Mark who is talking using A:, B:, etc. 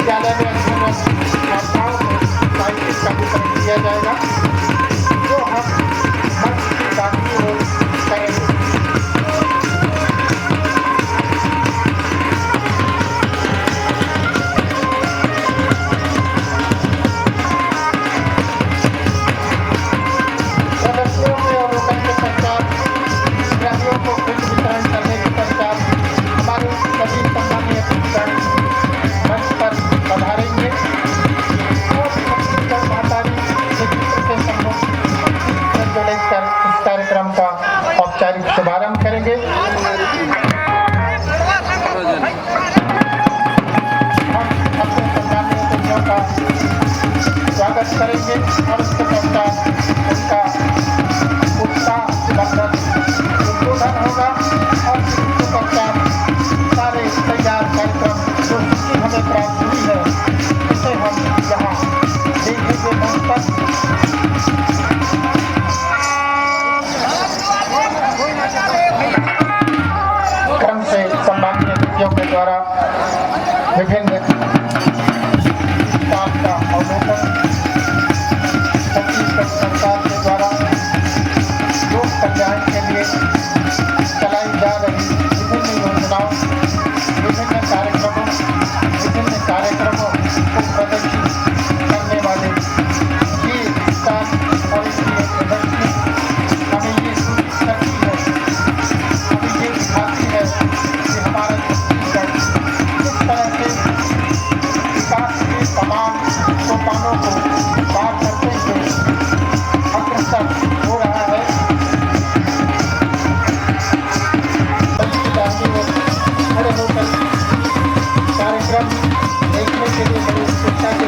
A: विद्यालय में अध्ययनरत छात्राओं को साहित्य का वितरण किया जाएगा, जो हम मंच की दाहिनी ओर करेंगे। सदस्यों के अवलोकन के पश्चात ग्रामीणों को कुछ वितरण करने के पश्चात हमारे सभी सम्मानीय अतिथिगण मंच पर पधारेंगे और छत्तीसगढ़ महातारी के चित्र के सम्मुख लेकर इस कार्यक्रम का औपचारिक शुभारंभ करेंगे। हम अपने सम्मानीय अतिथियों का स्वागत करेंगे और उसके पश्चात उनका उत्साहवर्धक उद्बोधन होगा और इसके पश्चात सारे तैयार कार्यक्रम जो सूची हमें प्राप्त हुई है उसे हम यहाँ देखेंगे मंच पर। क्रम से सम्मानीय अतिथियों के द्वारा विभिन्न काम का अवलोकन छत्तीसगढ़ सरकार के द्वारा लोक कल्याण के लिए चलाई जा रही विभिन्न योजनाओं, विभिन्न कार्यक्रमों को प्रदर्शित करने वाले ये स्थान और इसकी प्रदर्शनी हमें ये सूचित करती है, हमें ये दिखाती है कि हमारा छत्तीसगढ़ किस तरह से विकास के तमाम सोपानों को पार करते हुए अग्रसर हो रहा है। खड़े होकर कार्यक्रम देखने के लिए बड़ी उत्सुकता के